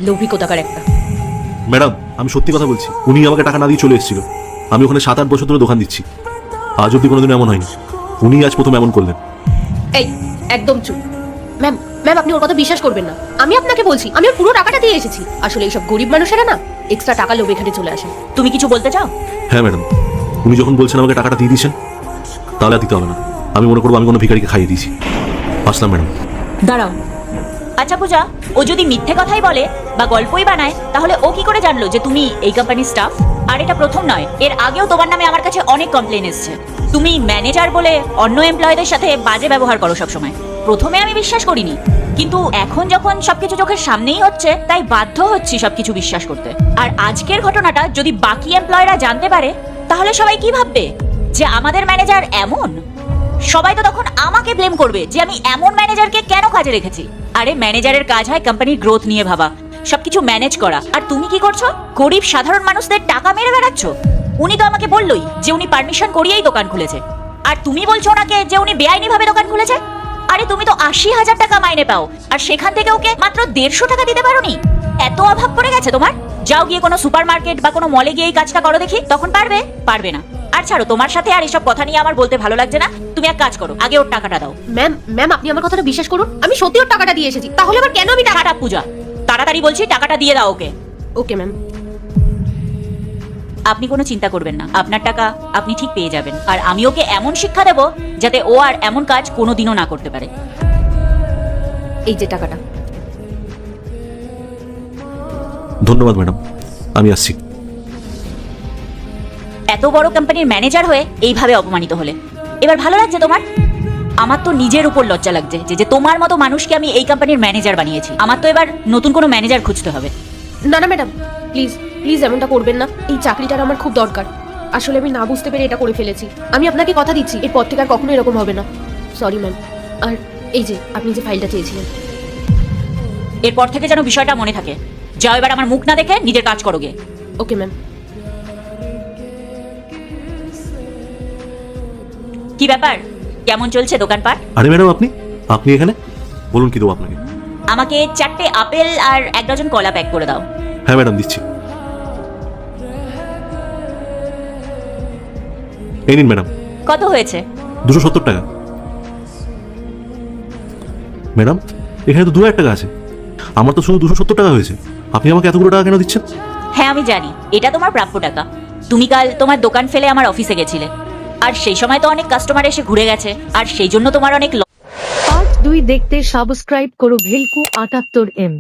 লোভী কোথাকার একটা। ম্যাডাম, আমি সত্যি কথা বলছি, উনি আমাকে টাকা না দিয়ে চলে এসেছিল। আমি ওখানে 7-8 বছর ধরে দোকান দিচ্ছি, আজ অব্দি কোনোদিন এমন হয়নি। উনি আজ প্রথম এমন করলেন। এই একদম চুপ। ম্যাম ম্যাম আপনি ওর কথা বিশ্বাস করবেন না। আমি আপনাকে বলছি, আমি ওর পুরো টাকাটা দিয়ে এসেছি। আসলে এইসব গরিব মানুষেরা না এক্সট্রা টাকা লোভে এখানে চলে আসে। তুমি কিছু বলতে চাও? হ্যাঁ ম্যাডাম, উনি যখন বলছেন আমাকে টাকাটা দিয়ে দিয়েছেন, তাহলে আর দিতে হবে না। আমি মনে করবো আমি কোনো ভিখারিকে খাইয়ে দিয়েছি। আসলাম ম্যাডাম। দাঁড়াও। আচ্ছা পূজা, ও যদি মিথ্যে কথাই বলে বা গল্পই বানায়, তাহলে ও কি করে জানলো যে তুমি এই কোম্পানির স্টাফ? আর এটা প্রথম নয়, এর আগেও তোমার নামে আমার কাছে অনেক কমপ্লেন এসেছে। তুমি ম্যানেজার বলে অন্য এমপ্লয়ীদের সাথে বাজে ব্যবহার করো সবসময়। প্রথমে আমি বিশ্বাস করিনি, কিন্তু এখন যখন সবকিছু চোখের সামনেই হচ্ছে, তাই বাধ্য হচ্ছি সবকিছু বিশ্বাস করতে। আর আজকের ঘটনাটা যদি বাকি এমপ্লয়ীরা জানতে পারে, তাহলে সবাই কি ভাববে? যে আমাদের ম্যানেজার এমন? সবাই তো তখন আমাকে ব্লেম করবে যে আমি এমন ম্যানেজারকে কেন কাজে রেখেছি। আরে ম্যানেজারের কাজ হয় কোম্পানির গ্রোথ নিয়ে ভাবা, সবকিছু ম্যানেজ করা। আর তুমি কি করছো? গরিব সাধারণ মানুষদের টাকা মেরে বেড়াচ্ছ। উনি তো আমাকে বললই যে উনি পারমিশন করিয়েই দোকান খুলেছে, আর তুমি বলছো ওনাকে যে উনি বেআইনি ভাবে দোকান খুলেছে। আরে তুমি তো 80,000 টাকা মাইনে পাও, আর সেখান থেকে ওকে মাত্র 150 টাকা দিতে পারোনি? এত অভাব পড়ে গেছে তোমার? যাও গিয়ে কোনো সুপারমার্কেট বা কোনো মলে গিয়ে এই কাজটা করো দেখি, তখন পারবে? পারবে না। আর ছাড়ো, তোমার সাথে আর এসব কথা নিয়ে আমার বলতে ভালো লাগছে না। তুমি এক কাজ করো, আগে ওর টাকাটা দাও। ম্যাম ম্যাম আপনি আমার কথাটা বিশ্বাস করুন, আমি সত্যি ওর টাকাটা দিয়ে এসেছি। তাহলে আবার কেন আমি টাকাটা? পূজা, তাড়াতাড়ি বলছি, টাকাটা দিয়ে দাও ওকে। Okay ma'am. আপনি কোনো চিন্তা করবেন না, আপনার টাকা আপনি ঠিক পেয়ে যাবেন। আর আমি ওকে এমন শিক্ষা দেব যাতে ও আর এমন কাজ কোনোদিনও না করতে পারে। এই যে টাকাটা। ধন্যবাদ ম্যাডাম, আমি আসছি। এত বড় কোম্পানির ম্যানেজার হয়ে এইভাবে অপমানিত হলে এবার ভালো লাগছে তোমার? আমার তো নিজের উপর লজ্জা লাগছে যে তোমার মতো মানুষকে আমি এই কোম্পানির ম্যানেজার বানিয়েছি। আমার তো এবার নতুন কোনো ম্যানেজার খুঁজতে হবে। না না ম্যাডাম, প্লিজ প্লিজ এমনটা করবেন না। এই চাকরিটার আমার খুব দরকার। আসলে আমি না বুঝতে পেরে এটা করে ফেলেছি। আমি আপনাকে কথা দিচ্ছি এরপর থেকে আর কখনো এরকম হবে না। Sorry ma'am. আর এই যে আপনি যে ফাইলটা চেয়েছিলেন, এরপর থেকে যেন বিষয়টা মনে থাকে। যাও এবার আমার মুখ না দেখে নিজের কাজ করো গে। Okay ma'am. কি ব্যাপার, কেমন চলছে দোকানপাট? আরে ম্যাডাম, আপনি আপনি এখানে? বলুন কি দেবো আপনাকে? আমাকে 4টে আপেল আর 1 ডজন কলা প্যাক করে দাও। হ্যাঁ ম্যাডাম, দিচ্ছি। এই নিন ম্যাডাম। কত হয়েছে? 270 টাকা। ম্যাডাম, এখানে তো 2,000 টাকা আছে। আমার তো শুধু 270 টাকা হয়েছে। আপনি আমাকে এতগুলো টাকা কেন দিচ্ছেন? হ্যাঁ আমি জানি, এটা তোমার প্রাপ্য টাকা। তুমি কাল তোমার দোকান ফেলে আমার অফিসে গেছিলে, আর সেই সময় তো অনেক কাস্টমার এসে ঘুরে গেছে, আর সেই জন্য তোমার অনেক পার্ট 2 দেখতে সাবস্ক্রাইব করো ভেলকু 78M।